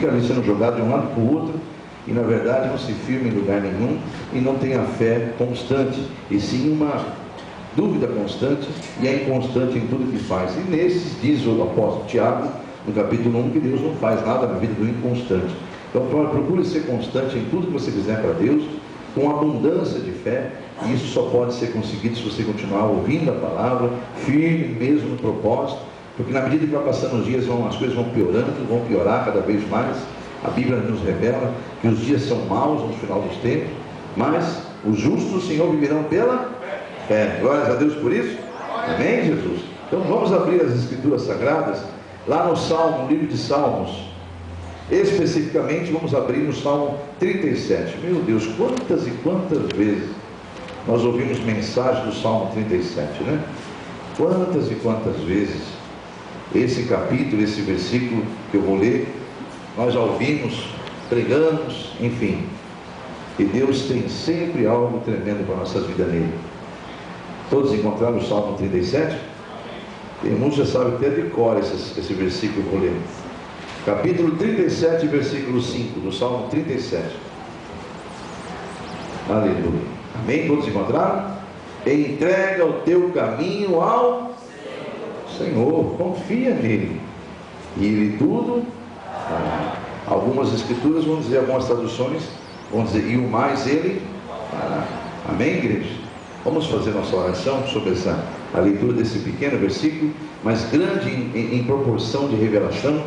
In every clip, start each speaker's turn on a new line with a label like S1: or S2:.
S1: fica ali sendo jogado de um lado para o outro, e na verdade não se firma em lugar nenhum, e não tem a fé constante, e sim uma dúvida constante, e é inconstante em tudo que faz. E nesses, diz o apóstolo Tiago, no capítulo 1, que Deus não faz nada na vida do inconstante. Então procure ser constante em tudo que você fizer para Deus, com abundância de fé, e isso só pode ser conseguido se você continuar ouvindo a palavra, firme mesmo no propósito, porque na medida que vai passando os dias, as coisas vão piorando, vão piorar cada vez mais. A Bíblia nos revela que os dias são maus no final dos tempos, mas os justos do Senhor viverão pela fé. Glórias a Deus por isso. Amém, Jesus? Então vamos abrir as Escrituras Sagradas, lá no Salmo, no livro de Salmos. Especificamente vamos abrir no Salmo 37. Meu Deus, quantas e quantas vezes nós ouvimos mensagem do Salmo 37, né? Quantas e quantas vezes esse capítulo, esse versículo que eu vou ler, nós já ouvimos, pregamos, enfim. E Deus tem sempre algo tremendo para a nossa vida nele. Todos encontraram o Salmo 37? Tem muitos já sabem até de cor esse versículo que eu vou ler. Capítulo 37, versículo 5, do Salmo 37. Aleluia. Amém? Todos encontraram? Entrega o teu caminho ao Senhor, confia nele, e ele tudo fará. Algumas escrituras vão dizer, algumas traduções vão dizer, e o mais ele fará. Amém, igreja? Vamos fazer nossa oração sobre a leitura desse pequeno versículo, mas grande em proporção de revelação.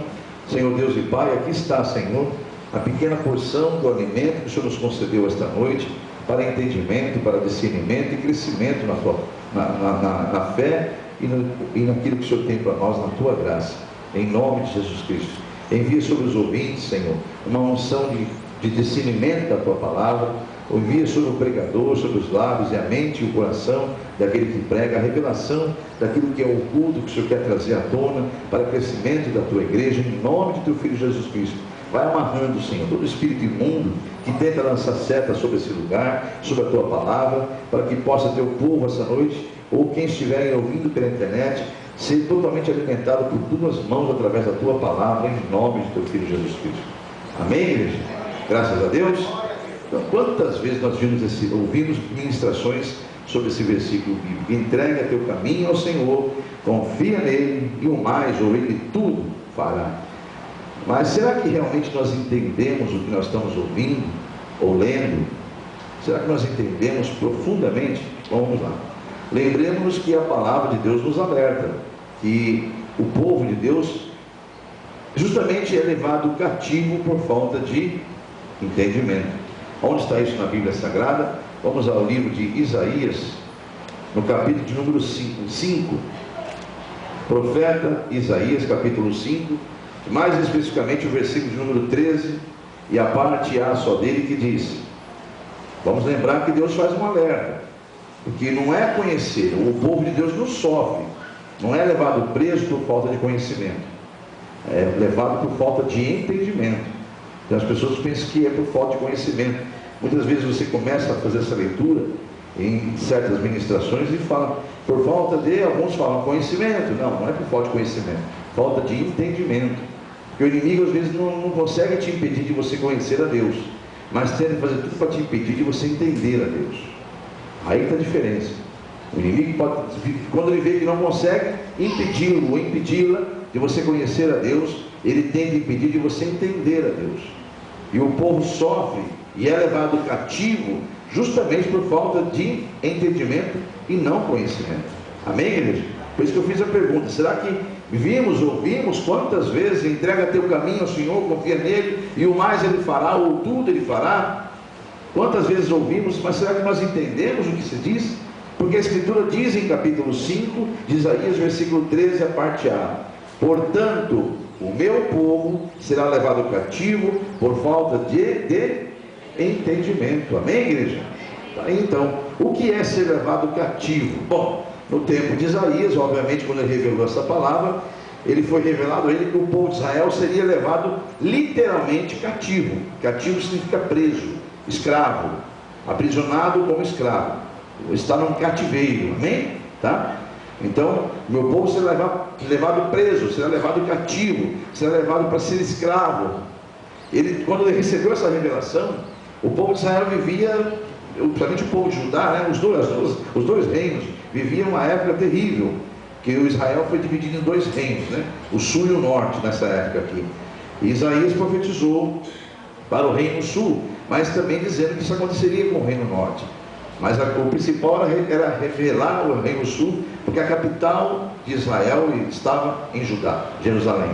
S1: Senhor Deus e Pai, aqui está, Senhor, a pequena porção do alimento que o Senhor nos concedeu esta noite, para entendimento, para discernimento e crescimento na fé e naquilo que o Senhor tem para nós, na Tua graça, em nome de Jesus Cristo. Envia sobre os ouvintes, Senhor, uma unção de discernimento da Tua palavra. Envia sobre o pregador, sobre os lábios e a mente e o coração daquele que prega, a revelação daquilo que é oculto, que o Senhor quer trazer à tona, para o crescimento da Tua igreja, em nome de Teu Filho Jesus Cristo. Vai amarrando, Senhor, todo espírito imundo que tenta lançar seta sobre esse lugar, sobre a Tua palavra, para que possa Teu povo essa noite, ou quem estiver ouvindo pela internet, ser totalmente alimentado por Tuas mãos através da Tua palavra, em nome de Teu Filho Jesus Cristo. Amém, igreja? Graças a Deus. Então, quantas vezes nós ouvimos ministrações sobre esse versículo bíblico? Entrega teu caminho ao Senhor, confia nele, e o mais, ou ele tudo fará. Mas será que realmente nós entendemos o que nós estamos ouvindo ou lendo? Será que nós entendemos profundamente? Vamos lá. Lembremos que a palavra de Deus nos alerta que o povo de Deus justamente é levado cativo por falta de entendimento. Onde está isso na Bíblia Sagrada? Vamos ao livro de Isaías, no capítulo de número 5. Profeta Isaías, capítulo 5, mais especificamente o versículo de número 13, e a parte A só dele, que diz: vamos lembrar que Deus faz um alerta, porque não é conhecer, o povo de Deus não sofre, não é levado preso por falta de conhecimento, é levado por falta de entendimento. Então as pessoas pensam que é por falta de conhecimento. Muitas vezes você começa a fazer essa leitura em certas ministrações e fala, por falta de, alguns falam conhecimento. Não é por falta de conhecimento, falta de entendimento. Porque o inimigo às vezes não consegue te impedir de você conhecer a Deus, mas tenta fazer tudo para te impedir de você entender a Deus. Aí está a diferença. O inimigo pode, quando ele vê que não consegue impedi-lo ou impedi-la de você conhecer a Deus, ele tenta impedir de você entender a Deus. E o povo sofre e é levado cativo justamente por falta de entendimento e não conhecimento. Amém, igreja? Por isso que eu fiz a pergunta: será que ouvimos quantas vezes entrega teu caminho ao Senhor, confia nele, e o mais ele fará, ou tudo ele fará? Quantas vezes ouvimos, mas será que nós entendemos o que se diz? Porque a Escritura diz em capítulo 5 de Isaías, versículo 13, a parte A: portanto, o meu povo será levado cativo por falta de entendimento. Amém, igreja? Então, o que é ser levado cativo? Bom, no tempo de Isaías, obviamente, quando ele revelou essa palavra, ele foi revelado a ele que o povo de Israel seria levado literalmente cativo. Cativo significa preso, escravo, aprisionado como escravo, está num cativeiro. Amém? Tá? Então, meu povo será levado preso, será levado cativo, será levado para ser escravo. quando ele recebeu essa revelação, o povo de Israel vivia, principalmente o povo de Judá, né, os dois reinos, viviam uma época terrível, que o Israel foi dividido em dois reinos, né, o sul e o norte, nessa época aqui. E Isaías profetizou para o reino sul, mas também dizendo que isso aconteceria com o reino norte. Mas o principal era revelar o reino sul, porque a capital de Israel estava em Judá, Jerusalém.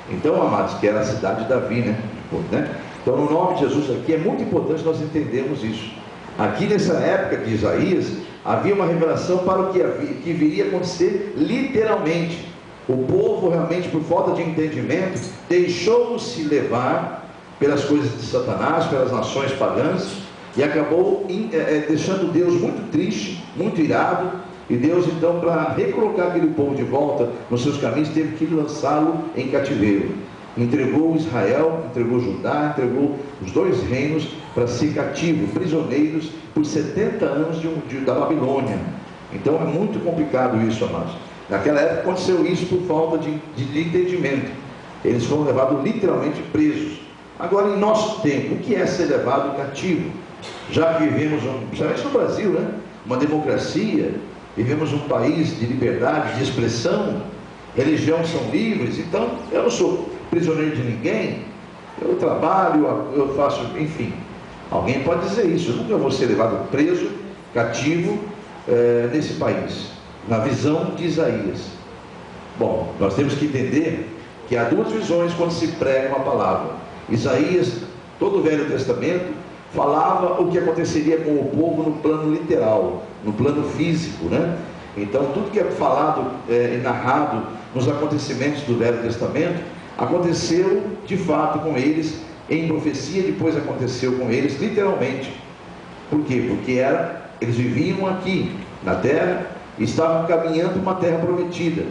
S1: Então, amados, que era a cidade de Davi, né? Então, no nome de Jesus aqui, é muito importante nós entendermos isso. Aqui nessa época de Isaías, havia uma revelação para o que viria a acontecer literalmente. O povo realmente, por falta de entendimento, deixou-se levar pelas coisas de Satanás, pelas nações pagãs, e acabou deixando Deus muito triste, muito irado. E Deus, então, para recolocar aquele povo de volta nos seus caminhos, teve que lançá-lo em cativeiro. Entregou Israel, entregou Judá, entregou os dois reinos para ser cativo, prisioneiros por 70 anos da Babilônia. Então é muito complicado isso, amados. Naquela época aconteceu isso por falta de entendimento. Eles foram levados literalmente presos. Agora, em nosso tempo, o que é ser levado cativo? Já que vivemos, principalmente no Brasil, né, uma democracia, vivemos um país de liberdade, de expressão, religiões são livres, então eu não sou prisioneiro de ninguém, eu trabalho, eu faço, enfim. Alguém pode dizer isso, eu nunca vou ser levado preso, cativo, nesse país, na visão de Isaías. Bom, nós temos que entender que há duas visões quando se prega uma palavra. Isaías, todo o Velho Testamento, falava o que aconteceria com o povo no plano literal, no plano físico, né? Então tudo que é falado e narrado nos acontecimentos do Velho Testamento aconteceu de fato com eles em profecia, depois aconteceu com eles literalmente. Por quê? Porque eles viviam aqui na terra e estavam caminhando uma terra prometida.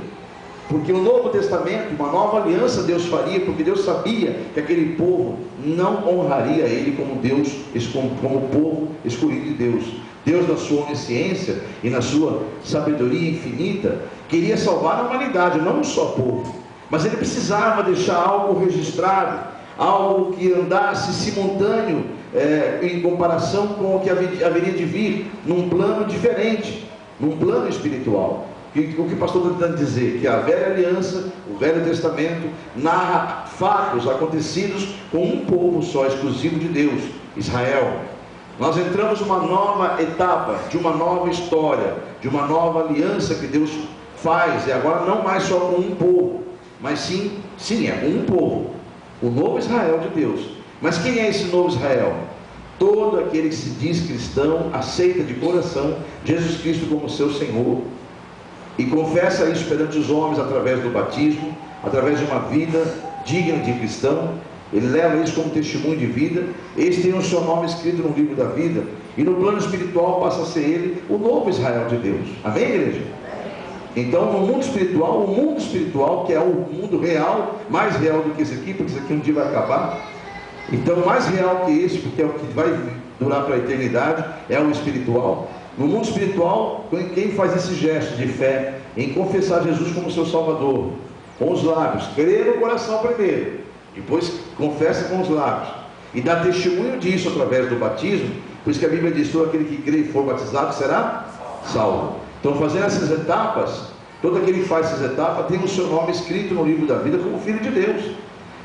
S1: Porque o Novo Testamento, uma nova aliança Deus faria, porque Deus sabia que aquele povo não honraria ele como Deus, como povo escolhido de Deus. Deus, na sua onisciência e na sua sabedoria infinita, queria salvar a humanidade, não um só povo. Mas ele precisava deixar algo registrado, algo que andasse simultâneo em comparação com o que haveria de vir num plano diferente, num plano espiritual. O que o pastor está tentando dizer? Que a velha aliança, o Velho Testamento, narra fatos acontecidos com um povo só, exclusivo de Deus, Israel. Nós entramos numa nova etapa, de uma nova história, de uma nova aliança que Deus faz, e agora não mais só com um povo, mas sim, é com um povo, o novo Israel de Deus. Mas quem é esse novo Israel? Todo aquele que se diz cristão, aceita de coração Jesus Cristo como seu Senhor, e confessa isso perante os homens através do batismo, através de uma vida digna de cristão. Ele leva isso como testemunho de vida. Esse tem o seu nome escrito no livro da vida, e no plano espiritual passa a ser ele o novo Israel de Deus. Amém, igreja? Então, no mundo espiritual, o mundo espiritual, que é o mundo real, mais real do que esse aqui, porque esse aqui um dia vai acabar. Então, mais real que esse, porque é o que vai durar para a eternidade, é o espiritual. No mundo espiritual, quem faz esse gesto de fé em confessar Jesus como seu Salvador, com os lábios, crer no coração primeiro, depois confessa com os lábios, e dá testemunho disso através do batismo, por isso que a Bíblia diz: todo aquele que crê e for batizado será salvo. Então, fazendo essas etapas, todo aquele que faz essas etapas tem o seu nome escrito no livro da vida como filho de Deus,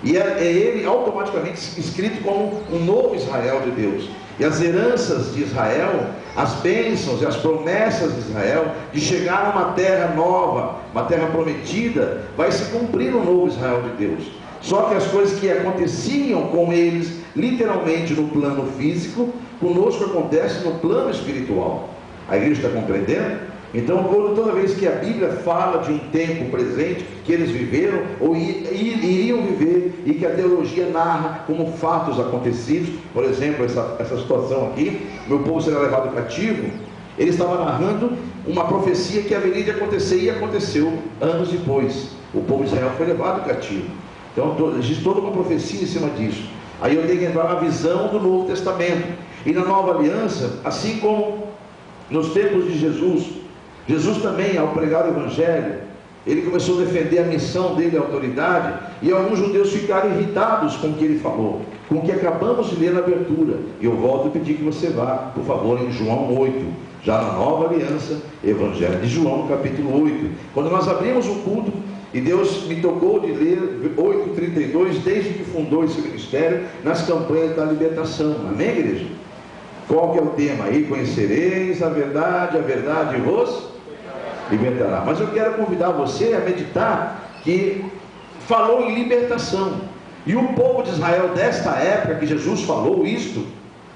S1: e é ele automaticamente escrito como um novo Israel de Deus. E as heranças de Israel, as bênçãos e as promessas de Israel, de chegar a uma terra nova, uma terra prometida, vai se cumprir no novo Israel de Deus. Só que as coisas que aconteciam com eles, literalmente no plano físico, conosco acontece no plano espiritual. A igreja está compreendendo? Então, toda vez que a Bíblia fala de um tempo presente que eles viveram ou iriam viver, e que a teologia narra como fatos acontecidos, por exemplo, essa situação aqui, meu povo será levado cativo, ele estava narrando uma profecia que haveria de acontecer, e aconteceu anos depois. O povo de Israel foi levado cativo. Então, existe toda uma profecia em cima disso. Aí eu tenho que entrar na visão do Novo Testamento. E na Nova Aliança, assim como nos tempos de Jesus também, ao pregar o Evangelho, ele começou a defender a missão dele, a autoridade, e alguns judeus ficaram irritados com o que ele falou, com o que acabamos de ler na abertura. E eu volto a pedir que você vá, por favor, em João 8, já na Nova Aliança, Evangelho de João, capítulo 8. Quando nós abrimos o culto, e Deus me tocou de ler 8:32, desde que fundou esse ministério, nas campanhas da libertação. Amém, igreja? Qual que é o tema aí? Conhecereis a verdade vos libertará. Mas eu quero convidar você a meditar que falou em libertação. E o povo de Israel desta época que Jesus falou isto,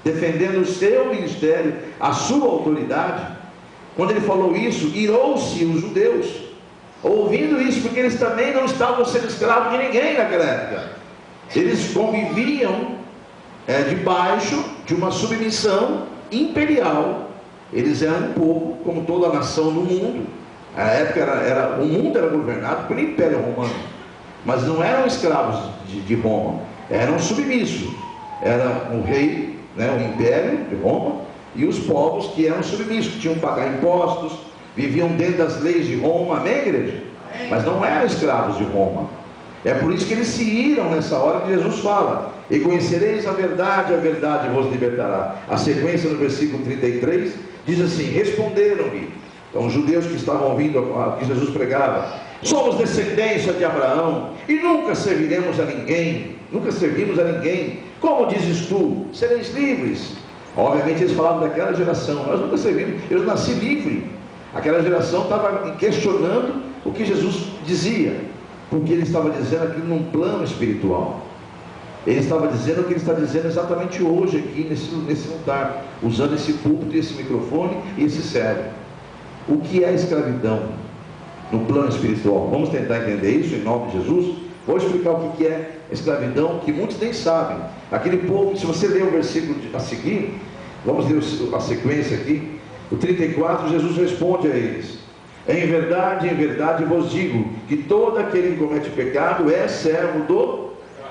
S1: defendendo o seu ministério, a sua autoridade, quando ele falou isso, irou-se os judeus, ouvindo isso, porque eles também não estavam sendo escravos de ninguém naquela época. Eles conviviam debaixo de uma submissão imperial. Eles eram um povo, como toda a nação no mundo. A época o mundo era governado pelo Império Romano, mas não eram escravos de Roma, eram submissos. Era o rei, o Império de Roma, e os povos que eram submissos, que tinham que pagar impostos, viviam dentro das leis de Roma. Amém, igreja? Mas não eram escravos de Roma. É por isso que eles se iram nessa hora que Jesus fala: e conhecereis a verdade vos libertará. A sequência no versículo 33 diz assim: responderam-lhe, então os judeus que estavam ouvindo o que Jesus pregava: somos descendência de Abraão e nunca serviremos a ninguém, nunca servimos a ninguém. Como dizes tu, sereis livres? Obviamente eles falavam daquela geração: nós nunca servimos, eu nasci livre. Aquela geração estava questionando o que Jesus dizia, porque ele estava dizendo aquilo num plano espiritual. Ele estava dizendo o que ele está dizendo exatamente hoje aqui nesse lugar, usando esse púlpito, esse microfone e esse servo. O que é escravidão no plano espiritual? Vamos tentar entender isso em nome de Jesus. Vou explicar o que é escravidão, que muitos nem sabem. Aquele povo, se você ler o versículo a seguir, vamos ler a sequência aqui. O 34, Jesus responde a eles: em verdade vos digo, que todo aquele que comete pecado é servo do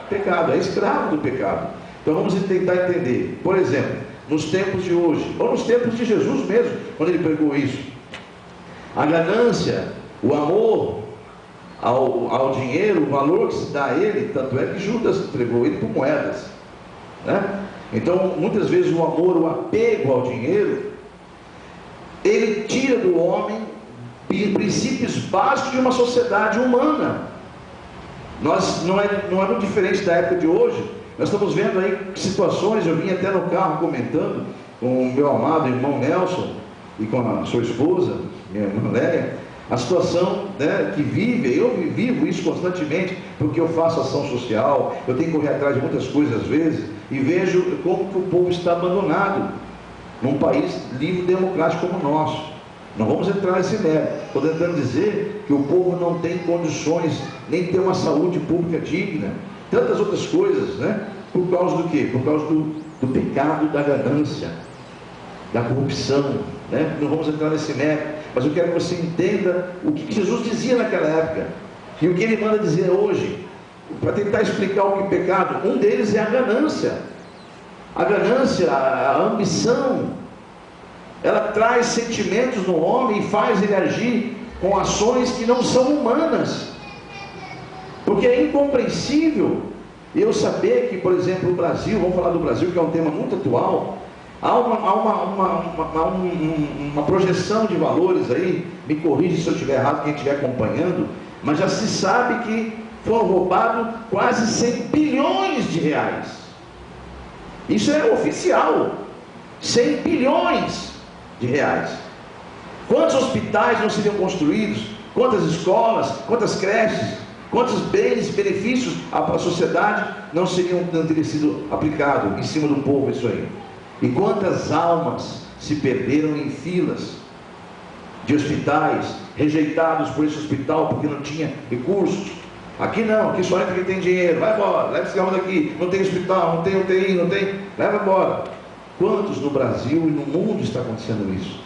S1: pecado, é escravo do pecado. Então vamos tentar entender. Por exemplo, nos tempos de hoje, ou nos tempos de Jesus mesmo, quando ele pregou isso, a ganância, o amor ao dinheiro, o valor que se dá a ele, tanto é que Judas entregou ele por moedas, Então muitas vezes o amor, o apego ao dinheiro, ele tira do homem princípios básicos de uma sociedade humana. Não é muito diferente da época de hoje. Nós estamos vendo aí situações, eu vim até no carro comentando com o meu amado irmão Nelson e com a sua esposa, minha irmã Lélia, a situação que vive. Eu vivo isso constantemente, porque eu faço ação social, eu tenho que correr atrás de muitas coisas às vezes, e vejo como que o povo está abandonado num país livre e democrático como o nosso. Não vamos entrar nesse mérito. Estou tentando dizer que o povo não tem condições nem de ter uma saúde pública digna, tantas outras coisas, Por causa do quê? Por causa do pecado da ganância, da corrupção, Não vamos entrar nesse mérito, mas eu quero que você entenda o que Jesus dizia naquela época e o que ele manda dizer hoje, para tentar explicar o que é pecado. Um deles é a ganância. A ganância, a ambição, ela traz sentimentos no homem e faz ele agir com ações que não são humanas, porque é incompreensível eu saber que, por exemplo, o Brasil, vamos falar do Brasil, que é um tema muito atual, há uma projeção de valores aí, me corrija se eu estiver errado, quem estiver acompanhando, mas já se sabe que foram roubados quase 100 bilhões de reais. Isso é oficial, 100 bilhões de reais. Quantos hospitais não seriam construídos? Quantas escolas? Quantas creches? Quantos bens e benefícios à sociedade não teriam sido aplicados em cima do povo isso aí? E quantas almas se perderam em filas de hospitais, rejeitados por esse hospital porque não tinha recursos? Aqui não, aqui só entra quem tem dinheiro. Vai embora, leva esse carro daqui. Não tem hospital, não tem UTI, não tem, leva embora. Quantos no Brasil e no mundo está acontecendo isso?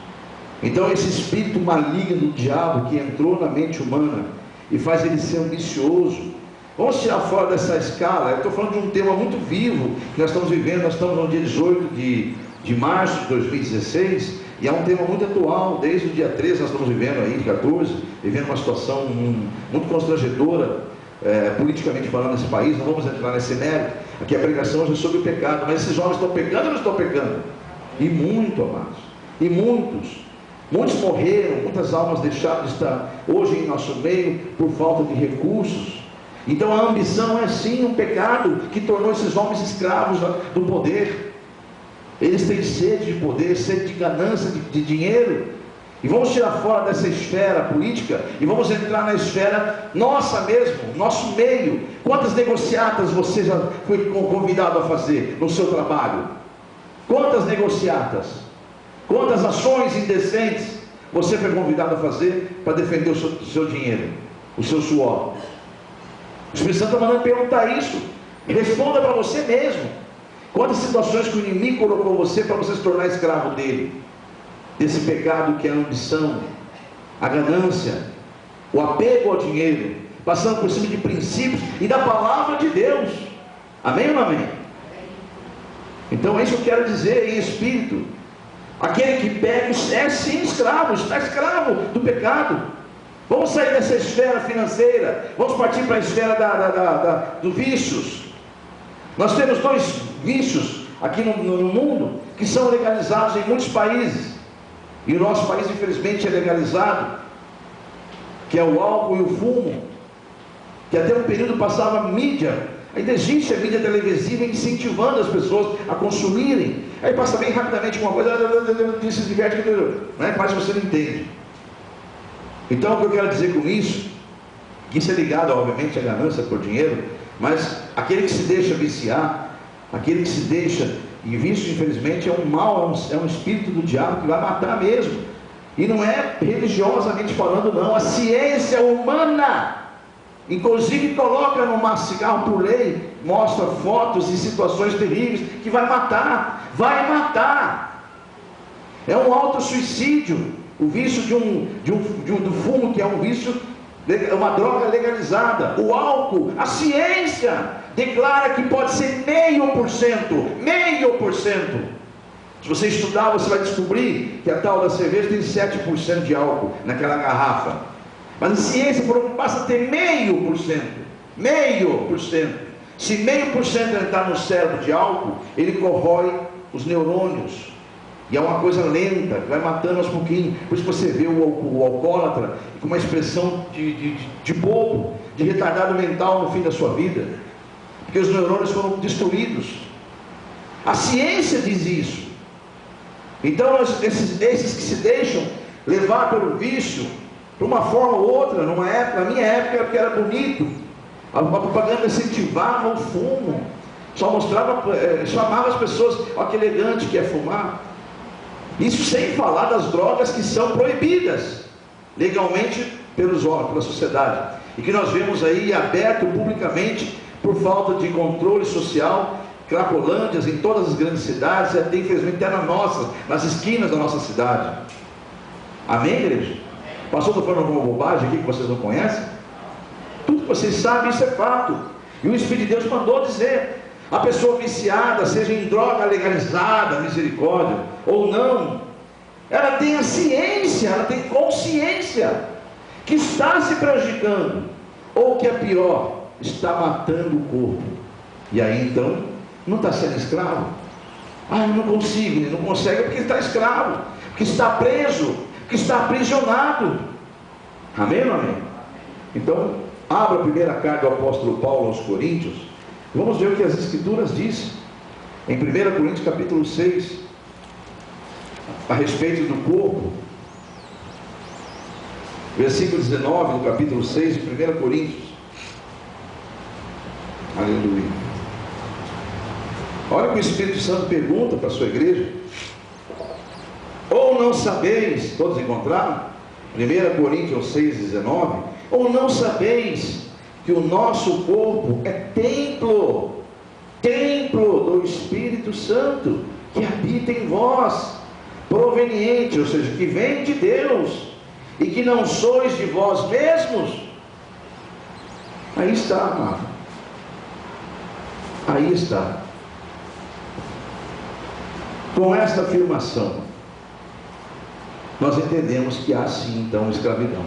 S1: Então esse espírito maligno do diabo que entrou na mente humana e faz ele ser ambicioso. Vamos tirar fora dessa escala. Eu estou falando de um tema muito vivo que nós estamos vivendo. Nós estamos no dia 18 de março de 2016, E é um tema muito atual. Desde o dia 13 nós estamos vivendo aí, 14, vivendo uma situação muito constrangedora, politicamente falando, nesse país. Não vamos entrar nesse mérito. Aqui a pregação hoje é sobre o pecado. Mas esses jovens estão pecando ou não estão pecando? E muito, amados. E muitos morreram, muitas almas deixaram de estar hoje em nosso meio por falta de recursos. Então a ambição é sim um pecado que tornou esses homens escravos do poder. Eles têm sede de poder, sede de ganância, de dinheiro. E vamos tirar fora dessa esfera política e vamos entrar na esfera nossa mesmo, nosso meio. Quantas negociatas você já foi convidado a fazer no seu trabalho? Quantas negociatas? Quantas ações indecentes você foi convidado a fazer para defender o seu dinheiro, o seu suor? O Espírito Santo está mandando perguntar isso. Responda para você mesmo. Quantas situações que o inimigo colocou você para você se tornar escravo dele? Desse pecado que é a ambição, a ganância, o apego ao dinheiro, passando por cima de princípios e da palavra de Deus. Amém ou não amém? Então é isso que eu quero dizer em espírito. Aquele que peca é sim escravo, está escravo do pecado. Vamos sair dessa esfera financeira, vamos partir para a esfera dos vícios. Nós temos 2 vícios aqui no mundo que são legalizados em muitos países, e o nosso país infelizmente é legalizado, que é o álcool e o fumo, que até um período passava mídia, ainda existe a mídia televisiva incentivando as pessoas a consumirem, aí passa bem rapidamente uma coisa, se diverte, né? Parece que você não entende. Então o que eu quero dizer com isso, que isso é ligado obviamente à ganância por dinheiro, mas aquele que se deixa viciar, aquele que se deixa, e vício infelizmente é um mal, é um espírito do diabo que vai matar mesmo, e não é religiosamente falando não, a ciência humana, inclusive coloca no maço cigarro por lei, mostra fotos e situações terríveis, que vai matar, é um autossuicídio, o vício do fumo, que é um vício, é uma droga legalizada. O álcool, a ciência declara que pode ser 0,5%. Se você estudar, você vai descobrir que a tal da cerveja tem 7% de álcool naquela garrafa. Mas a ciência passa a ter 0,5%. 0,5%. Se 0,5% entrar no cérebro de álcool, ele corrói os neurônios. E é uma coisa lenta, que vai matando aos pouquinhos. Por isso você vê o alcoólatra com uma expressão de bobo, de retardado mental no fim da sua vida. Porque os neurônios foram destruídos. A ciência diz isso. Então esses que se deixam levar pelo vício, de uma forma ou outra, na minha época que era bonito, a propaganda incentivava o fumo, só mostrava, chamava as pessoas, olha que elegante que é fumar. Isso sem falar das drogas que são proibidas legalmente pela sociedade, e que nós vemos aí aberto publicamente por falta de controle social, cracolândias em todas as grandes cidades, e até infelizmente até nas esquinas da nossa cidade. Amém, igreja? Pastor, estou falando alguma bobagem aqui que vocês não conhecem? Tudo que vocês sabem, isso é fato, e o Espírito de Deus mandou dizer. A pessoa viciada, seja em droga legalizada, misericórdia, ou não, ela tem a ciência, ela tem consciência que está se prejudicando, ou que é pior, está matando o corpo. E aí então, não está sendo escravo? Eu não consigo, ele não consegue porque está escravo, porque está preso, porque está aprisionado. Amém ou não amém? Então, abra a primeira carta do apóstolo Paulo aos Coríntios. Vamos ver o que as Escrituras dizem em 1 Coríntios capítulo 6 a respeito do corpo, versículo 19 do capítulo 6 de 1 Coríntios. Aleluia. Olha o que o Espírito Santo pergunta para a sua igreja. Ou não sabeis, todos encontraram? 1 Coríntios 6, 19. Ou não sabeis que o nosso corpo é templo do Espírito Santo, que habita em vós, proveniente, ou seja, que vem de Deus, e que não sois de vós mesmos? Aí está, amado. Aí está. Com esta afirmação, nós entendemos que há sim então escravidão.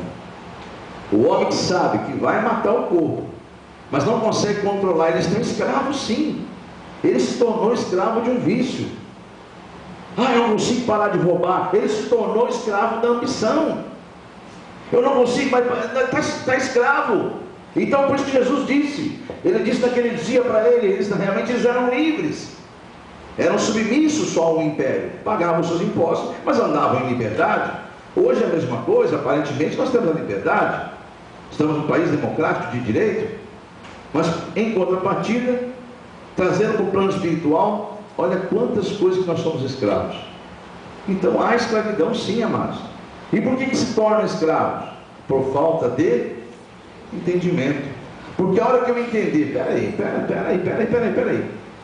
S1: O homem que sabe que vai matar o corpo, mas não consegue controlar, eles estão escravos sim. Ele se tornou escravo de um vício. Eu não consigo parar de roubar. Ele se tornou escravo da ambição. Eu não consigo, mas está escravo. Então por isso que Jesus disse, ele disse naquele dia para eles eram livres, eram submissos só ao império, pagavam seus impostos, mas andavam em liberdade. Hoje é a mesma coisa, aparentemente nós temos a liberdade, estamos num país democrático de direito, mas em contrapartida, trazendo para o plano espiritual, olha quantas coisas que nós somos escravos. Então há escravidão sim, amados. E por que se tornam escravos? Por falta de entendimento. Porque a hora que eu entender, peraí,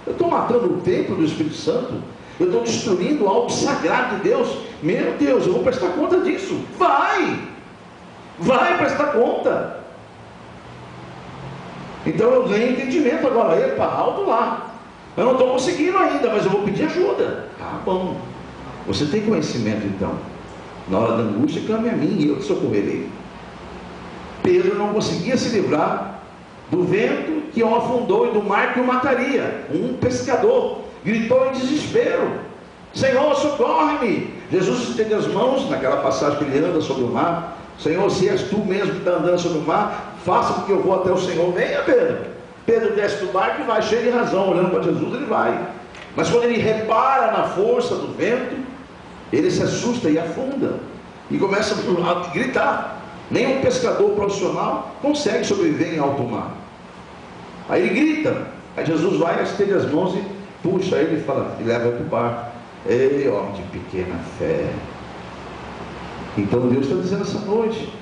S1: eu estou matando o templo do Espírito Santo, eu estou destruindo algo sagrado de Deus, meu Deus, eu vou prestar conta disso. Vai prestar conta. Então eu ganho entendimento agora. Epa, alto lá, eu não estou conseguindo ainda, mas eu vou pedir ajuda. Bom, você tem conhecimento então. Na hora da angústia, clame a mim e eu te socorrerei. Pedro não conseguia se livrar do vento que o afundou e do mar que o mataria. Um pescador gritou em desespero: Senhor, socorre-me. Jesus estende as mãos, naquela passagem que ele anda sobre o mar. Senhor, se és tu mesmo que está andando sobre o mar, faça com que eu vou até o Senhor. Venha, Pedro. Pedro desce do barco e vai, cheio de razão, olhando para Jesus, ele vai. Mas quando ele repara na força do vento, ele se assusta e afunda, e começa a gritar. Nenhum pescador profissional consegue sobreviver em alto mar. Aí ele grita, aí Jesus vai, estende as mãos e puxa ele e fala, e leva para o barco. Ei, homem de pequena fé. Então Deus está dizendo essa noite,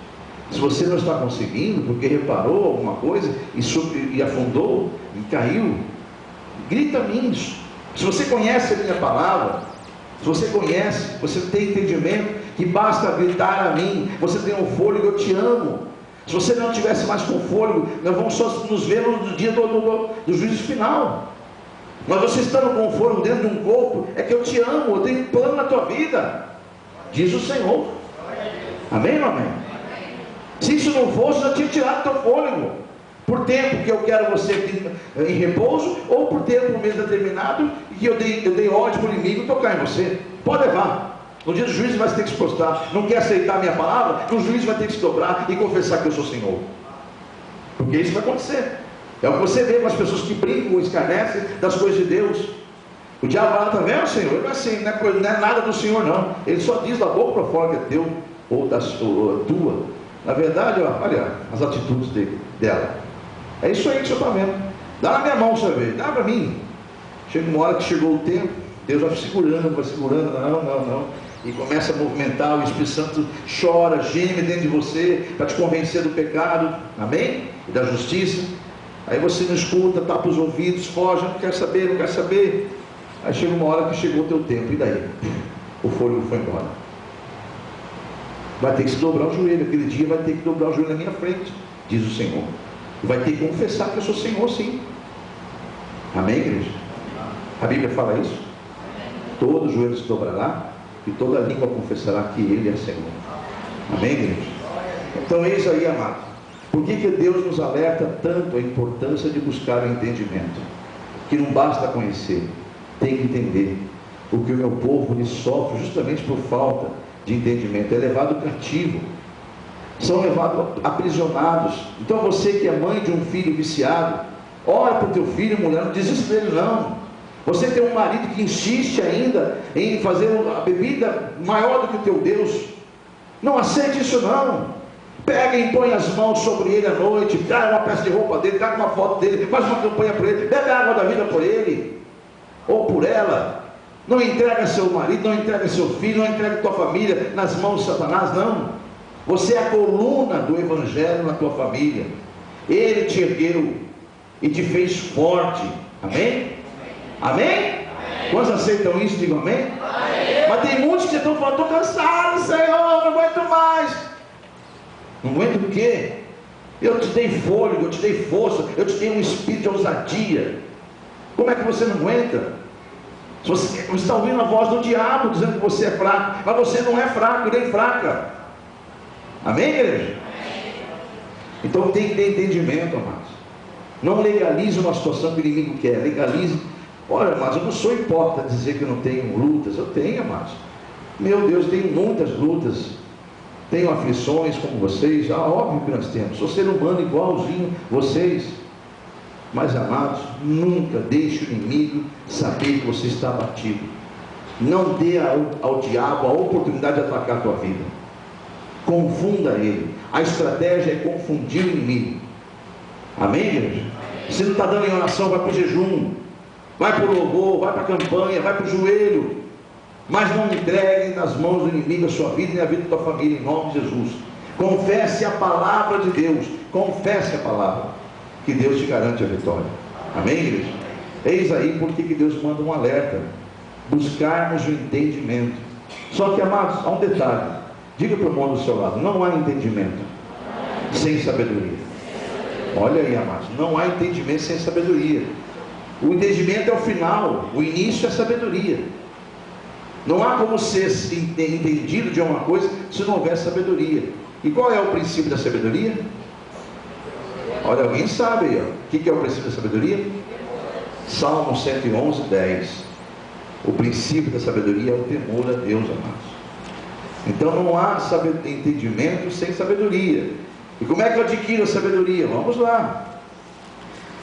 S1: se você não está conseguindo, porque reparou alguma coisa e afundou e caiu, grita a mim. Se você conhece a minha palavra, se você conhece, você tem entendimento, que basta gritar a mim, você tem um fôlego, eu te amo. Se você não tivesse mais com fôlego, nós vamos só nos ver no dia do juízo final. Mas você estando com fôlego dentro de um corpo, é que eu te amo, eu tenho um plano na tua vida, diz o Senhor. Amém ou não amém? Se isso não fosse, eu tinha tirado teu fôlego, por tempo que eu quero você aqui em repouso, ou por tempo mesmo determinado, e que eu dei ódio para o inimigo tocar em você. Pode levar. No dia do juízo vai ter que se prostrar. Não quer aceitar a minha palavra? No juízo vai ter que se dobrar e confessar que eu sou Senhor. Porque isso vai acontecer. É o que você vê com as pessoas que brincam, escarnecem das coisas de Deus. O diabo fala, tá vendo, Senhor? Ele não é assim, não é nada do Senhor não. Ele só diz da boca para fora que é teu, ou tua. Na verdade, olha as atitudes dela. É isso aí que o senhor está vendo. Dá na minha mão, você vê. Dá para mim. Chega uma hora que chegou o tempo, Deus vai segurando, não. E começa a movimentar, o Espírito Santo chora, geme dentro de você, para te convencer do pecado, amém? E da justiça. Aí você não escuta, tapa os ouvidos, foge, não quer saber. Aí chega uma hora que chegou o teu tempo, e daí? O fôlego foi embora. Vai ter que se dobrar o joelho, aquele dia vai ter que dobrar o joelho na minha frente, diz o Senhor. E vai ter que confessar que eu sou Senhor, sim. Amém, igreja? A Bíblia fala isso. Todo joelho se dobrará e toda língua confessará que Ele é Senhor. Amém, igreja? Então é isso aí, amado. Por que Deus nos alerta tanto a importância de buscar o entendimento? Que não basta conhecer, tem que entender. Porque o meu povo ele sofre justamente por falta de entendimento, é levado cativo, são levados aprisionados. Então você que é mãe de um filho viciado, ora para o teu filho, mulher, não desista dele não. Você tem um marido que insiste ainda em fazer a bebida maior do que o teu Deus, não aceite isso não. Pega e põe as mãos sobre ele à noite, dá uma peça de roupa dele, dá uma foto dele, faz uma campanha por ele, bebe a água da vida por ele, ou por ela. Não entrega seu marido, não entrega seu filho, não entrega tua família nas mãos de Satanás, não. Você é a coluna do Evangelho na tua família. Ele te ergueu e te fez forte. Amém? Amém? Quantos aceitam isso? Digam amém? Amém. Mas tem muitos que estão falando, estou cansado, Senhor, não aguento mais. Não aguento o quê? Eu te dei fôlego, eu te dei força, eu te dei um espírito de ousadia. Como é que você não aguenta? Você está ouvindo a voz do diabo dizendo que você é fraco, mas você não é fraco nem fraca. Amém, igreja? Então tem que ter entendimento, amados. Não legalize uma situação que o inimigo quer, legalize. Olha, amados, eu não sou hipócrita dizer que eu não tenho lutas. Eu tenho, amados. Meu Deus, tenho muitas lutas. Tenho aflições como vocês. Óbvio que nós temos. Sou ser humano igualzinho vocês. Mas, amados, nunca deixe o inimigo saber que você está abatido. Não dê ao diabo a oportunidade de atacar a tua vida. Confunda ele. A estratégia é confundir o inimigo. Amém, igreja? Se não está dando em oração, vai para o jejum, vai para o louvor, vai para a campanha, vai para o joelho. Mas não entregue nas mãos do inimigo a sua vida e a vida da tua família, em nome de Jesus. Confesse a palavra de Deus. Confesse a palavra, que Deus te garante a vitória. Amém, igreja? Eis aí porque que Deus manda um alerta: buscarmos o entendimento. Só que, amados, há um detalhe. Diga para o irmão do seu lado: não há entendimento sem sabedoria. Olha aí, amados, não há entendimento sem sabedoria. O entendimento é o final, o início é a sabedoria. Não há como ser entendido de uma coisa se não houver sabedoria. E qual é o princípio da sabedoria? Olha, alguém sabe aí, ó. O que é o princípio da sabedoria? Salmo 111, 10. O princípio da sabedoria é o temor a Deus, amados. Então não há entendimento sem sabedoria. E como é que eu adquiro a sabedoria? Vamos lá.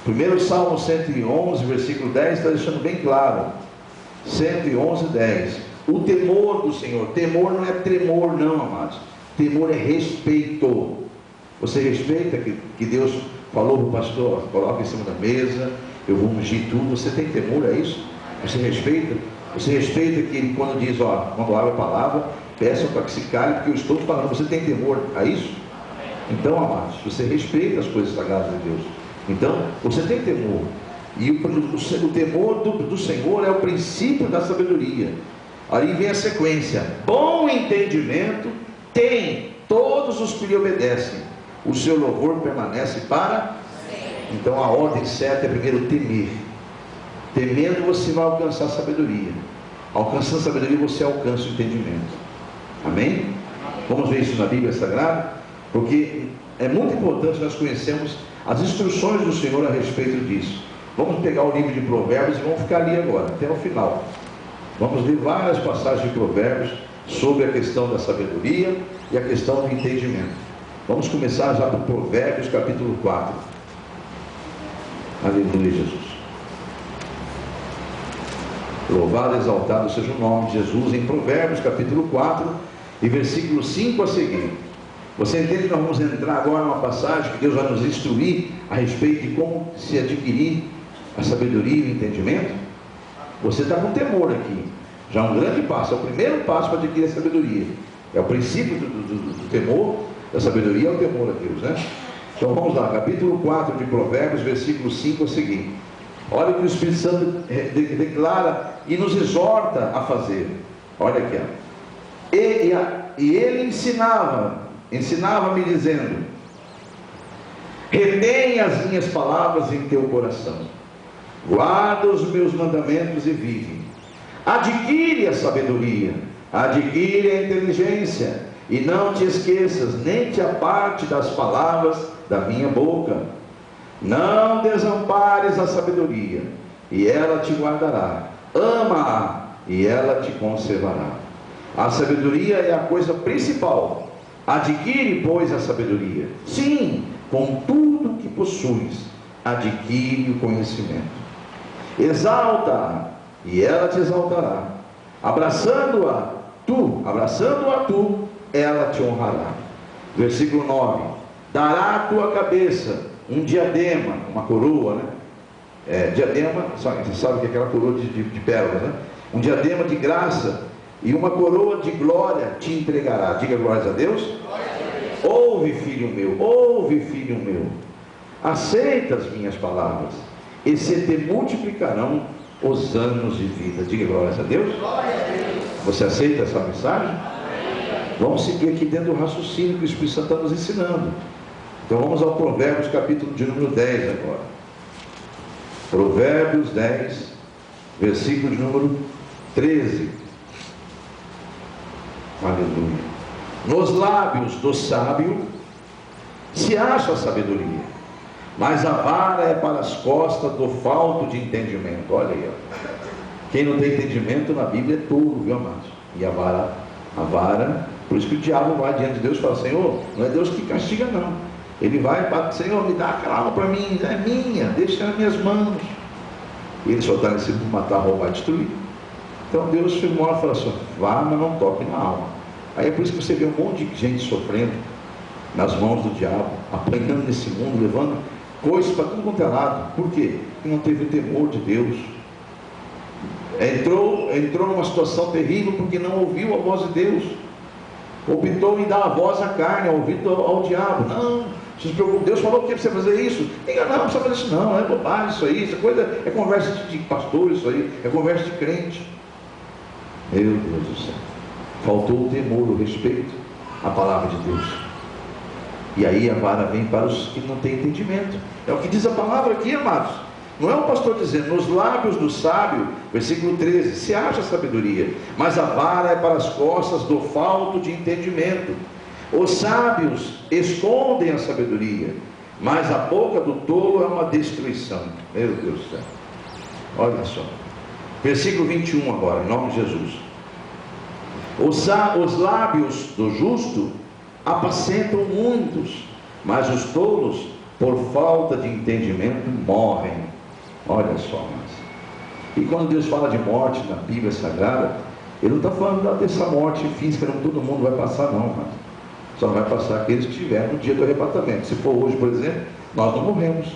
S1: Primeiro Salmo 111, versículo 10, está deixando bem claro. 111, 10. O temor do Senhor. Temor não é tremor não, amados. Temor é respeito. Você respeita que Deus falou para o pastor: coloca em cima da mesa, eu vou ungir tudo. Você tem temor a isso? Você respeita? Você respeita que ele, quando diz, quando abre a palavra, peçam para que se cale, porque eu estou falando. Você tem temor a isso? Então, amados, você respeita as coisas sagradas de Deus. Então, você tem temor. E o temor do Senhor é o princípio da sabedoria. Aí vem a sequência: bom entendimento tem todos os que lhe obedecem, o seu louvor permanece para. Então a ordem certa é primeiro temer. Temendo você vai alcançar a sabedoria. Alcançando a sabedoria você alcança o entendimento. Amém? Vamos ver isso na Bíblia Sagrada, porque é muito importante nós conhecermos as instruções do Senhor a respeito disso. Vamos pegar o livro de Provérbios e vamos ficar ali agora, até o final. Vamos ver várias passagens de Provérbios sobre a questão da sabedoria e a questão do entendimento. Vamos começar já por Provérbios capítulo 4. Aleluia, Jesus. Louvado e exaltado seja o nome de Jesus. Em Provérbios capítulo 4 e versículo 5 a seguir. Você entende que nós vamos entrar agora numa passagem que Deus vai nos instruir a respeito de como se adquirir a sabedoria e o entendimento? Você está com temor aqui. Já é um grande passo, é o primeiro passo para adquirir a sabedoria. É o princípio do temor, da sabedoria, é o temor a Deus, né? Então vamos lá, capítulo 4 de Provérbios, versículo 5 a seguir. Olha o que o Espírito Santo declara e nos exorta a fazer. Olha aqui, ó. E ele ensinava-me dizendo: retém as minhas palavras em teu coração, guarda os meus mandamentos e vive. Adquire a sabedoria, adquire a inteligência, e não te esqueças, nem te aparte das palavras da minha boca. Não desampares a sabedoria, e ela te guardará. Ama-a, e ela te conservará. A sabedoria é a coisa principal. Adquire, pois, a sabedoria. Sim, com tudo que possuis, adquire o conhecimento. Exalta-a, e ela te exaltará. Abraçando-a tu, ela te honrará. Versículo 9: dará à tua cabeça um diadema, uma coroa, né? Diadema, você sabe que é aquela coroa de pérolas, né? Um diadema de graça e uma coroa de glória te entregará. Diga glórias a Deus. Ouve, filho meu, aceita as minhas palavras, e se te multiplicarão os anos de vida. Diga glórias a Deus. Você aceita essa mensagem? Vamos seguir aqui dentro do raciocínio que o Espírito Santo está nos ensinando. Então vamos ao Provérbios capítulo de número 10 agora. Provérbios 10, versículo de número 13. Aleluia. Nos lábios do sábio se acha a sabedoria, mas a vara é para as costas do falto de entendimento. Olha aí, ó. Quem não tem entendimento na Bíblia é tolo, viu, amados? E a vara, por isso que o diabo vai diante de Deus e fala: Senhor, não é Deus que castiga, não. Ele vai para: Senhor, me dá aquela alma para mim, é minha, deixa nas minhas mãos. E ele só está nesse mundo matar, roubar, destruir. Então Deus firmou e falou assim: vá, mas não toque na alma. Aí é por isso que você vê um monte de gente sofrendo nas mãos do diabo, apanhando nesse mundo, levando coisas para tudo quanto é lado. Por quê? Porque não teve o temor de Deus. Entrou numa situação terrível porque não ouviu a voz de Deus. Optou em dar a voz à carne, ao ouvido ao diabo. Não, se preocupe, Deus falou que você fazer isso. Diga: não precisa fazer isso não, é bobagem isso aí, isso é coisa, é conversa de pastor isso aí, é conversa de crente. Meu Deus do céu, faltou o temor, o respeito à palavra de Deus. E aí a vara vem para os que não têm entendimento. É o que diz a palavra aqui, amados. Não é o pastor dizendo: nos lábios do sábio, versículo 13, se acha sabedoria, mas a vara é para as costas do falto de entendimento. Os sábios escondem a sabedoria, mas a boca do tolo é uma destruição. Meu Deus do céu. Olha só. Versículo 21 agora, em nome de Jesus. Os lábios do justo apacentam muitos, mas os tolos, por falta de entendimento, morrem. Olha só, mas. E quando Deus fala de morte na Bíblia Sagrada, Ele não está falando dessa morte física, não todo mundo vai passar, não, mas só vai passar aqueles que estiverem no dia do arrebatamento. Se for hoje, por exemplo, nós não morremos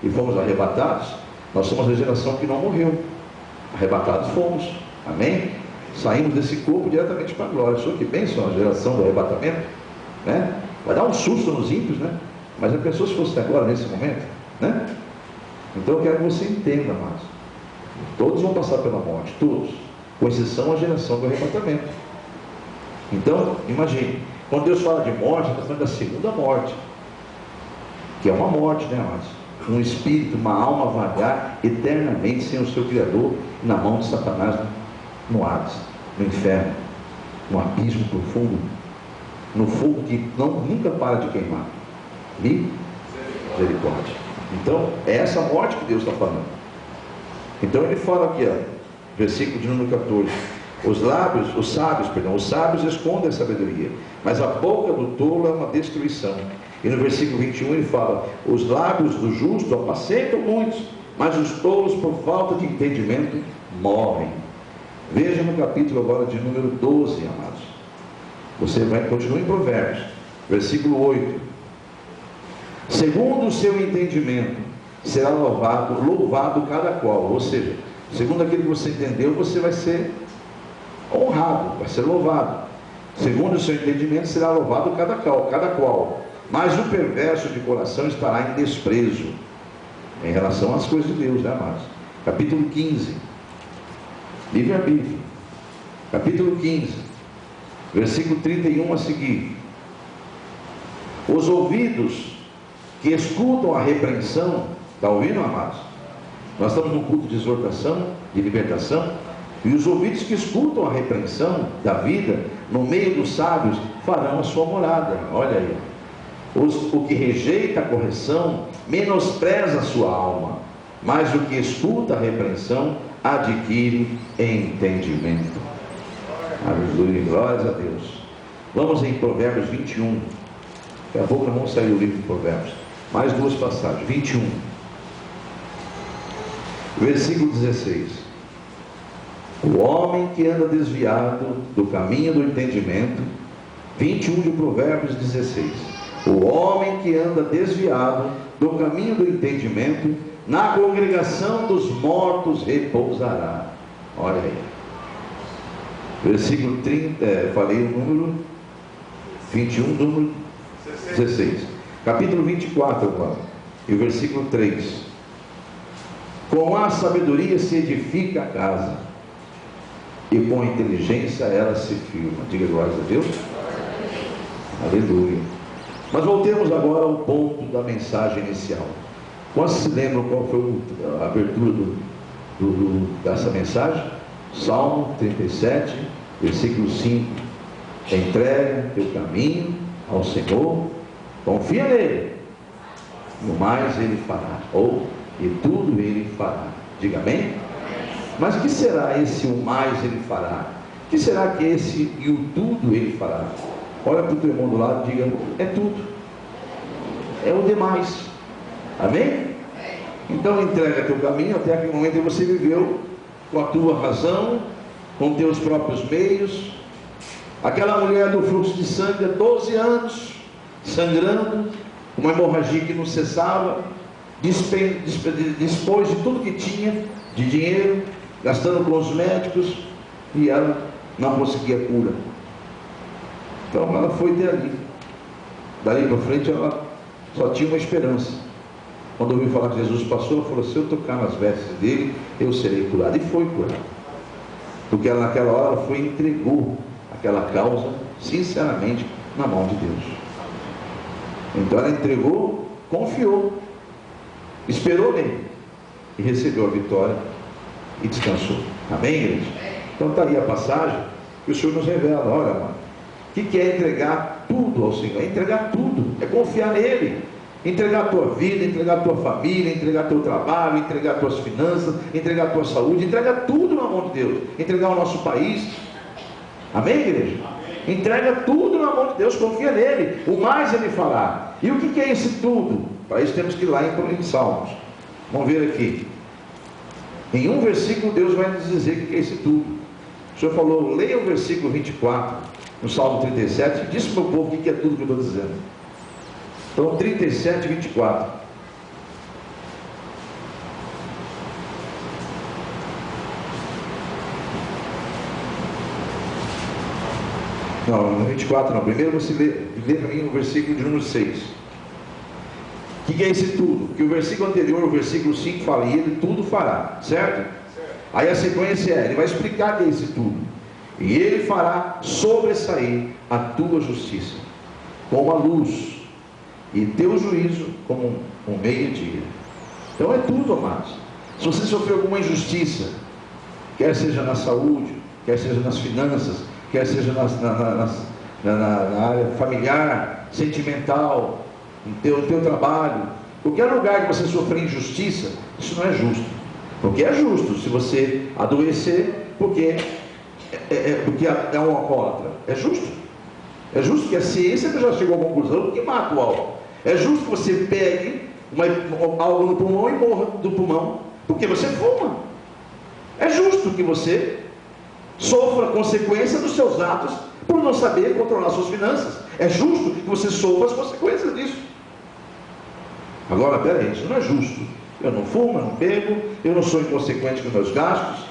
S1: e fomos arrebatados, nós somos a geração que não morreu. Arrebatados fomos, amém? Saímos desse corpo diretamente para a glória. Só que bênção a geração do arrebatamento, né? Vai dar um susto nos ímpios, né? Mas a pessoa, se fosse agora, nesse momento, né? Então eu quero que você entenda, amados, todos vão passar pela morte, todos, com exceção a geração do arrebatamento. Então, imagine, quando Deus fala de morte, está falando da segunda morte, que é uma morte, né, amados? Um espírito, uma alma vagar eternamente sem o seu Criador, na mão de Satanás, no Hades, no inferno, no abismo profundo, no fogo que nunca para de queimar. Misericórdia. Então, é essa morte que Deus está falando. Então ele fala aqui, ó, versículo de número 14: os sábios escondem a sabedoria, mas a boca do tolo é uma destruição. E no versículo 21 ele fala: os lábios do justo apacentam muitos, mas os tolos, por falta de entendimento, morrem. Veja no capítulo agora de número 12, amados. Você vai continuar em Provérbios, versículo 8. Segundo o seu entendimento, será louvado cada qual. Ou seja, segundo aquilo que você entendeu, você vai ser honrado, vai ser louvado. Segundo o seu entendimento, será louvado cada qual. Mas o perverso de coração estará em desprezo, em relação às coisas de Deus, né, amados? Capítulo 15, livre-arbítrio, capítulo 15, versículo 31 a seguir: os ouvidos que escutam a repreensão, está ouvindo, amados? Nós estamos num culto de exortação, de libertação, e os ouvidos que escutam a repreensão da vida, no meio dos sábios, farão a sua morada. Olha aí. O que rejeita a correção, menospreza a sua alma, mas o que escuta a repreensão, adquire entendimento. Aleluia, glórias a Deus. Vamos em Provérbios 21. Daqui a pouco vamos sair o livro de Provérbios. Mais duas passagens. 21, versículo 16: o homem que anda desviado do caminho do entendimento. 21 de Provérbios 16: o homem que anda desviado do caminho do entendimento, na congregação dos mortos repousará. Olha aí. Versículo 30, falei o número 21, número 16. Capítulo 24 agora, e o versículo 3: com a sabedoria se edifica a casa, e com a inteligência ela se firma. Diga glórias a Deus. Aleluia. Mas voltemos agora ao ponto da mensagem inicial. Quantos se lembram qual foi a abertura dessa mensagem, Salmo 37, versículo 5. Entrega teu caminho ao Senhor, confia nele, no mais ele fará, e tudo ele fará. Diga amém? Mas o que será esse o mais ele fará? O que será que esse e o tudo ele fará? Olha para o teu irmão do lado e diga: é tudo, é o demais. Amém? Então entrega teu caminho. Até aquele momento você viveu com a tua razão, com teus próprios meios. Aquela mulher do fluxo de sangue há 12 anos, sangrando, uma hemorragia que não cessava, dispôs de tudo que tinha, de dinheiro, gastando com os médicos, e ela não conseguia cura. Então ela foi até ali. Dali para frente ela só tinha uma esperança. Quando ouviu falar que Jesus passou, ela falou: se eu tocar nas vestes dele, eu serei curado. E foi curado. Porque ela, naquela hora, ela foi e entregou aquela causa, sinceramente, na mão de Deus. Então ela entregou, confiou, esperou nele, e recebeu a vitória, e descansou. Amém, igreja? Então está aí a passagem que o Senhor nos revela. Olha, mano, o que é entregar tudo ao Senhor? É entregar tudo, é confiar nele. Entregar a tua vida, entregar a tua família, entregar teu trabalho, entregar tuas finanças, entregar a tua saúde, entregar tudo na mão de Deus. Entregar o nosso país. Amém, igreja? Amém. Entrega tudo na mão de Deus, confia nele, o mais ele fará. E o que é esse tudo? Para isso temos que ir lá em Salmos. Vamos ver aqui. Em um versículo Deus vai nos dizer o que é esse tudo. O Senhor falou: leia o versículo 24 no Salmo 37, diz para o meu povo o que é tudo que eu estou dizendo. Então 37, 24. Não, no 24 não. Primeiro você lê para mim o versículo de número 6. O que é esse tudo? Que o versículo anterior, o versículo 5, fala: e ele tudo fará, certo? Aí a sequência ele vai explicar o que é esse tudo. E ele fará sobressair a tua justiça como a luz, e teu juízo como um meio-dia. Então é tudo, amados. Se você sofreu alguma injustiça, quer seja na saúde, quer seja nas finanças, quer seja na área familiar, sentimental, no teu trabalho, qualquer lugar que você sofrer injustiça, isso não é justo. Porque é justo se você adoecer porque é um alcoólatra. É justo. É justo que a ciência já chegou à conclusão que mata o álcool. É justo que você pegue algo no pulmão e morra do pulmão porque você fuma. É justo que você sofra a consequência dos seus atos por não saber controlar suas finanças. É justo que você sofra as consequências disso. Agora, peraí, isso não é justo. Eu não fumo, eu não bebo, eu não sou inconsequente com meus gastos.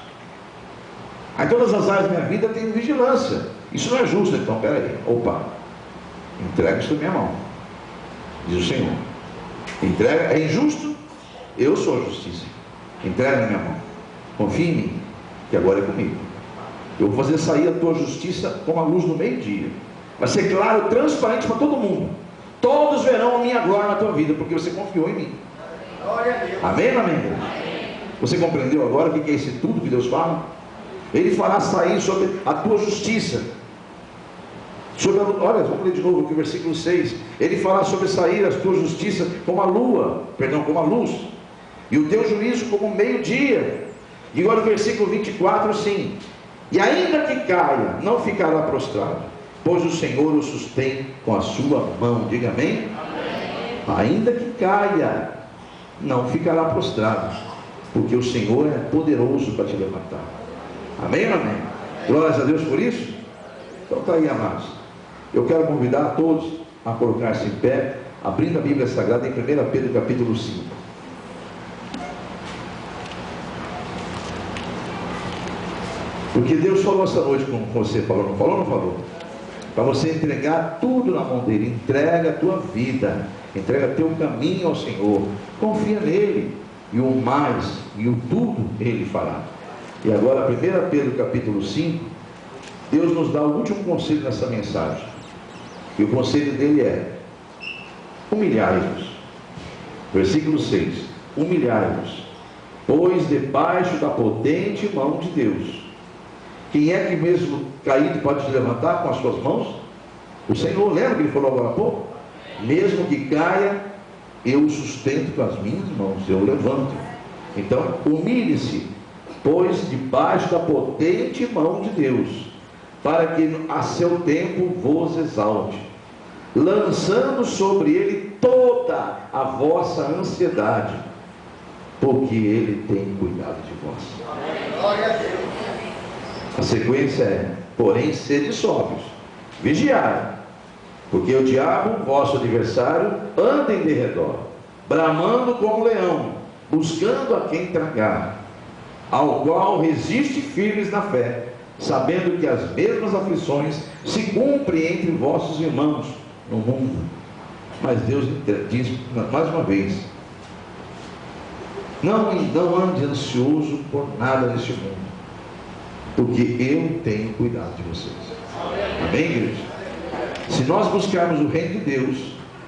S1: Em todas as áreas da minha vida eu tenho vigilância. Isso não é justo. Então, peraí, opa, entrega isso na minha mão, diz o Senhor. Entrega, é injusto? Eu sou a justiça. Entrega na minha mão. Confia em mim, que agora é comigo. Eu vou fazer sair a tua justiça como a luz do meio-dia. Vai ser claro, transparente para todo mundo. Todos verão a minha glória na tua vida, porque você confiou em mim. Amém, amém? Você compreendeu agora o que é esse tudo que Deus fala? Ele fará sair sobre a tua justiça. Olha, vamos ler de novo aqui o versículo 6. Ele fará sobressair as tuas justiças como a lua, como a luz, e o teu juízo como meio-dia. E agora o versículo 24, sim. E ainda que caia, não ficará prostrado, pois o Senhor o sustém com a sua mão. Diga amém? Amém. Ainda que caia, não ficará prostrado, porque o Senhor é poderoso para te levantar. Amém ou amém? Glórias a Deus por isso. Então está aí, amados. Eu quero convidar a todos a colocar-se em pé, abrindo a Bíblia Sagrada em 1 Pedro capítulo 5. Porque Deus falou essa noite com você, falou, não falou, não falou? Para você entregar tudo na mão dele. Entrega a tua vida, entrega teu caminho ao Senhor, confia nele, e o mais, e o tudo ele fará. E agora 1 Pedro capítulo 5, Deus nos dá o último conselho nessa mensagem, e o conselho dele é: humilhai-vos. Versículo 6: humilhai-vos pois debaixo da potente mão de Deus. Quem é que mesmo caído pode se levantar com as suas mãos? O Senhor. Lembra que ele falou agora há pouco? Mesmo que caia, eu o sustento com as minhas mãos, eu levanto. Então humilhe-se, pois debaixo da potente mão de Deus, para que a seu tempo vos exalte, lançando sobre ele toda a vossa ansiedade, porque ele tem cuidado de vós. Glória a Deus. A sequência é: porém sede sóbrios, vigiai, porque o diabo, vosso adversário, anda em derredor, bramando como leão, buscando a quem tragar, ao qual resiste firmes na fé, sabendo que as mesmas aflições se cumprem entre vossos irmãos no mundo. Mas Deus diz mais uma vez: não ande ansioso por nada neste mundo, porque eu tenho cuidado de vocês. Amém, igreja? Se nós buscarmos o reino de Deus,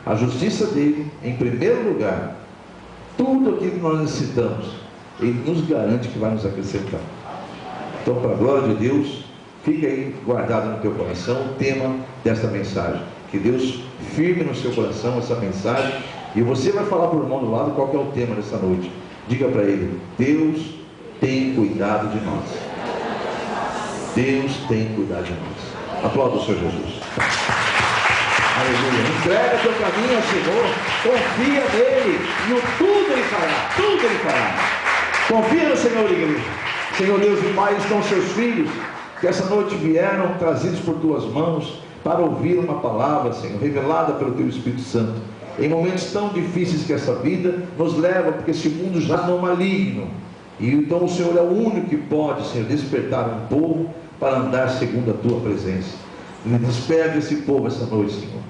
S1: a justiça dele, em primeiro lugar, tudo aquilo que nós necessitamos, ele nos garante que vai nos acrescentar. Então, para a glória de Deus, fica aí guardado no teu coração o tema desta mensagem. Que Deus firme no seu coração essa mensagem, e você vai falar para o irmão do lado qual que é o tema dessa noite. Diga para ele: Deus tem cuidado de nós. Deus tem cuidado de nós. Aplauda o Senhor Jesus. Aleluia. Entrega teu caminho ao Senhor, confia nele, e tudo ele fará, tudo ele fará. Confia no Senhor, igreja. Senhor Deus e Pai, estão seus filhos, que essa noite vieram trazidos por tuas mãos, para ouvir uma palavra, Senhor, revelada pelo teu Espírito Santo, em momentos tão difíceis que essa vida nos leva, porque esse mundo já não é maligno, e então o Senhor é o único que pode, Senhor, despertar um povo para andar segundo a tua presença. Desperta esse povo essa noite, Senhor,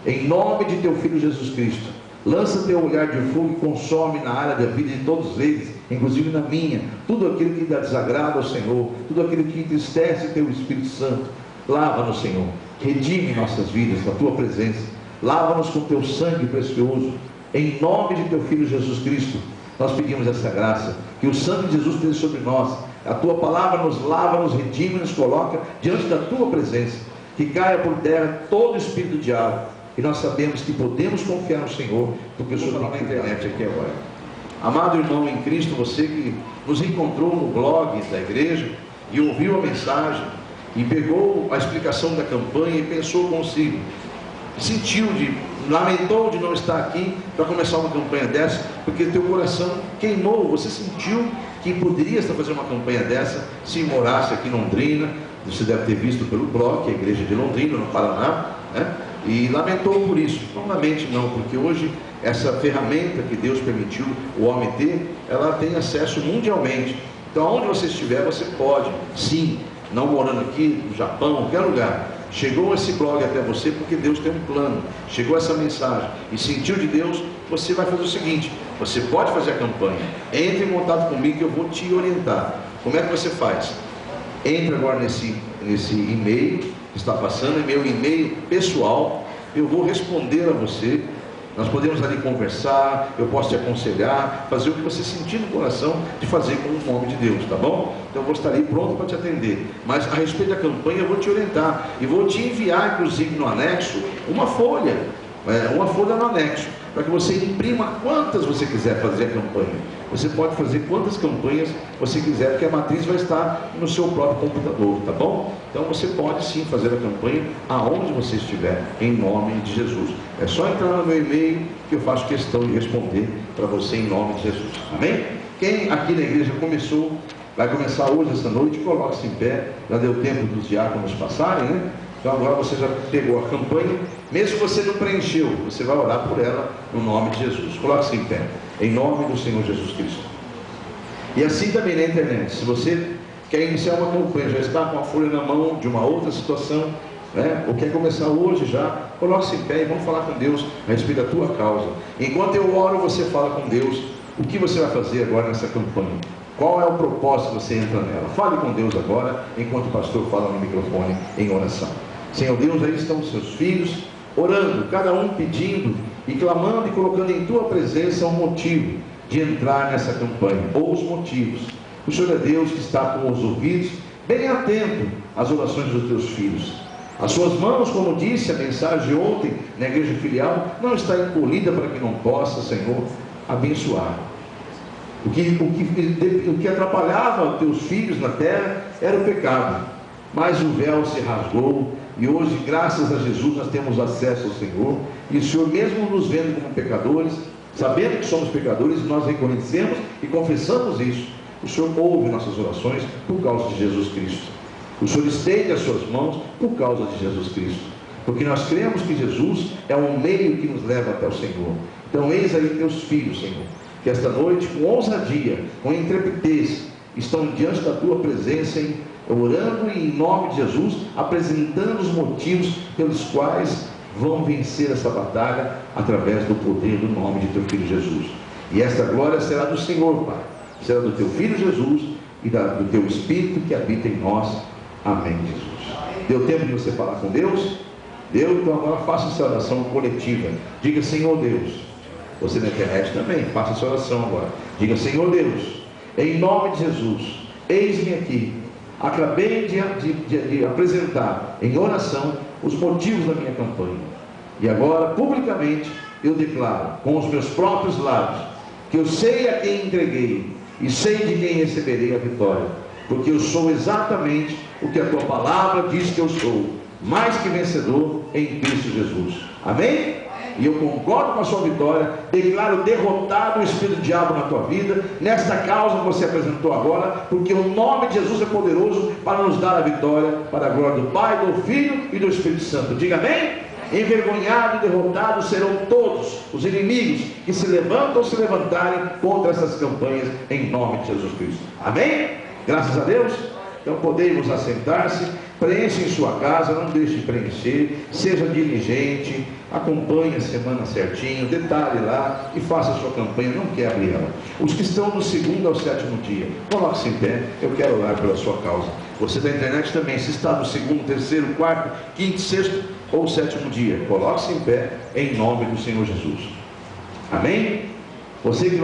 S1: em nome de teu Filho Jesus Cristo. Lança teu olhar de fogo e consome na área da vida de todos eles, inclusive na minha, tudo aquilo que dá desagrado ao Senhor, tudo aquilo que entristece teu Espírito Santo. Lava-nos, Senhor, redime nossas vidas na tua presença, lava-nos com teu sangue precioso, em nome de teu Filho Jesus Cristo. Nós pedimos essa graça, que o sangue de Jesus esteja sobre nós, a tua palavra nos lava, nos redime, nos coloca diante da tua presença, que caia por terra todo espírito do diabo, e nós sabemos que podemos confiar no Senhor, porque o Senhor está na internet aqui agora. Amado irmão em Cristo, você que nos encontrou no blog da igreja e ouviu a mensagem e pegou a explicação da campanha e pensou consigo, lamentou de não estar aqui para começar uma campanha dessa, porque teu coração queimou, você sentiu que poderia estar fazendo uma campanha dessa se morasse aqui em Londrina. Você deve ter visto pelo blog, a igreja de Londrina, no Paraná, né? E lamentou por isso. Não lamente não, porque hoje essa ferramenta que Deus permitiu o homem ter, ela tem acesso mundialmente. Então onde você estiver, você pode, sim, não morando aqui no Japão, qualquer lugar. Chegou esse blog até você porque Deus tem um plano. Chegou essa mensagem e sentiu de Deus, você vai fazer o seguinte: você pode fazer a campanha. Entre em contato comigo que eu vou te orientar. Como é que você faz? Entre agora nesse e-mail que está passando, é meu e-mail pessoal. Eu vou responder a você. Nós podemos ali conversar, eu posso te aconselhar, fazer o que você sentir no coração de fazer com o nome de Deus, tá bom? Então eu vou estar ali pronto para te atender. Mas a respeito da campanha eu vou te orientar e vou te enviar, inclusive no anexo, uma folha no anexo, para que você imprima quantas você quiser fazer a campanha. Você pode fazer quantas campanhas você quiser, porque a matriz vai estar no seu próprio computador, tá bom? Então você pode sim fazer a campanha aonde você estiver, em nome de Jesus. É só entrar no meu e-mail que eu faço questão de responder para você em nome de Jesus. Amém? Quem aqui na igreja vai começar hoje, essa noite, coloque-se em pé. Já deu tempo dos diáconos passarem, né? Então agora você já pegou a campanha. Mesmo que você não preencheu, você vai orar por ela no nome de Jesus. Coloque-se em pé, em nome do Senhor Jesus Cristo. E assim também na internet, se você quer iniciar uma campanha, já está com a folha na mão de uma outra situação, né? Ou quer começar hoje já, coloque-se em pé e vamos falar com Deus a respeito da tua causa. Enquanto eu oro, você fala com Deus o que você vai fazer agora nessa campanha. Qual é o propósito que você entra nela? Fale com Deus agora, enquanto o pastor fala no microfone em oração. Senhor Deus, aí estão os seus filhos, orando, cada um pedindo e clamando e colocando em tua presença um motivo. de entrar nessa campanha, ou os motivos. O Senhor é Deus que está com os ouvidos bem atento às orações dos teus filhos. As suas mãos, como disse a mensagem de ontem na igreja filial, não está encolhida para que não possa, Senhor, abençoar. O que atrapalhava os teus filhos na terra era o pecado, mas o véu se rasgou, e hoje, graças a Jesus, nós temos acesso ao Senhor, e o Senhor, mesmo nos vendo como pecadores, sabendo que somos pecadores, nós reconhecemos e confessamos isso. O Senhor ouve nossas orações por causa de Jesus Cristo. O Senhor estende as suas mãos por causa de Jesus Cristo, porque nós cremos que Jesus é um meio que nos leva até o Senhor. Então eis aí teus filhos, Senhor, que esta noite, com ousadia, com intrepidez, estão diante da tua presença, orando e, em nome de Jesus, apresentando os motivos pelos quais vão vencer essa batalha através do poder do nome de teu Filho Jesus. E esta glória será do Senhor, Pai, será do teu Filho Jesus e do teu Espírito que habita em nós. Amém, Jesus. Deu tempo de você falar com Deus? Deu? Então agora faça essa oração coletiva. Diga: Senhor Deus. Você na internet também, faça essa oração agora. Diga: Senhor Deus, em nome de Jesus, eis-me aqui. Acabei de apresentar em oração os motivos da minha campanha. E agora, publicamente, eu declaro com os meus próprios lábios que eu sei a quem entreguei e sei de quem receberei a vitória, porque eu sou exatamente o que a tua palavra diz que eu sou, mais que vencedor em Cristo Jesus. Amém? E eu concordo com a sua vitória, declaro derrotado o espírito do diabo na tua vida, nesta causa que você apresentou agora, porque o nome de Jesus é poderoso para nos dar a vitória, para a glória do Pai, do Filho e do Espírito Santo. Diga amém? Envergonhados e derrotados serão todos os inimigos que se levantam ou se levantarem contra essas campanhas, em nome de Jesus Cristo. Amém? Graças a Deus. Então podemos assentar-se. Preencha em sua casa, não deixe de preencher, seja diligente, acompanhe a semana certinho, detalhe lá e faça a sua campanha, não quebre ela. Os que estão do 2º ao 7º dia, coloque-se em pé, eu quero orar pela sua causa. Você da internet também, se está no 2º, 3º, 4º, 5º, 6º ou 7º dia, coloque-se em pé em nome do Senhor Jesus. Amém? Você que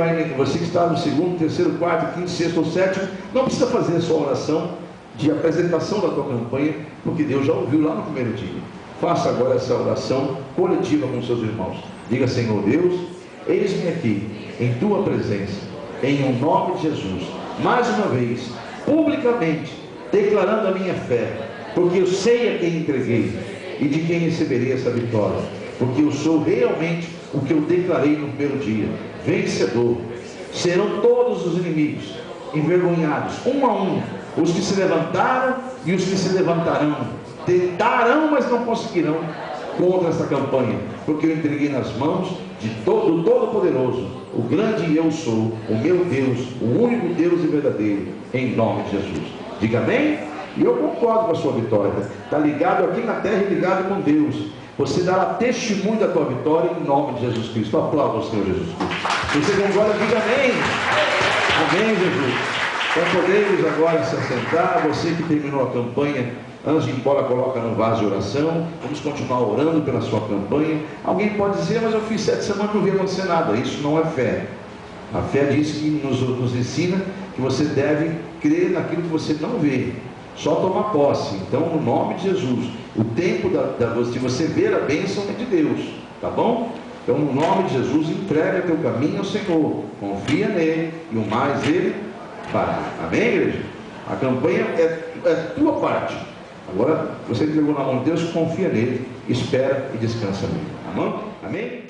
S1: está no 2º, 3º, 4º, 5º, 6º ou 7º, não precisa fazer a sua oração de apresentação da tua campanha, porque Deus já ouviu lá no primeiro dia. Faça agora essa oração coletiva com seus irmãos. Diga: Senhor Deus, eis-me aqui em tua presença, em o nome de Jesus, mais uma vez, publicamente, declarando a minha fé, porque eu sei a quem entreguei e de quem receberei essa vitória, porque eu sou realmente o que eu declarei no primeiro dia, vencedor. Serão todos os inimigos envergonhados, um a um, os que se levantaram e os que se levantarão, tentarão, mas não conseguirão contra essa campanha, porque eu entreguei nas mãos de do Todo-Poderoso, o grande eu sou, o meu Deus, o único Deus e verdadeiro, em nome de Jesus. Diga amém? E eu concordo com a sua vitória. Está ligado aqui na terra e ligado com Deus. Você dará testemunho da tua vitória em nome de Jesus Cristo. Aplauda o Senhor Jesus Cristo. Você concorda? Diga amém. Amém, Jesus. Então podemos agora se assentar. Você que terminou a campanha, antes de ir embora, coloca no vaso de oração. Vamos continuar orando pela sua campanha. Alguém pode dizer: mas eu fiz 7 semanas e não vi acontecer nada. Isso não é fé. A fé diz que nos ensina que você deve crer naquilo que você não vê, só tomar posse. Então, no nome de Jesus, o tempo de você ver a bênção é de Deus, tá bom? Então, no nome de Jesus, entrega teu caminho ao Senhor, confia nele e o mais ele fará. Amém, igreja? A campanha é tua parte. Agora, você entregou na mão de Deus, confia nele, espera e descansa nele. Amém? Amém?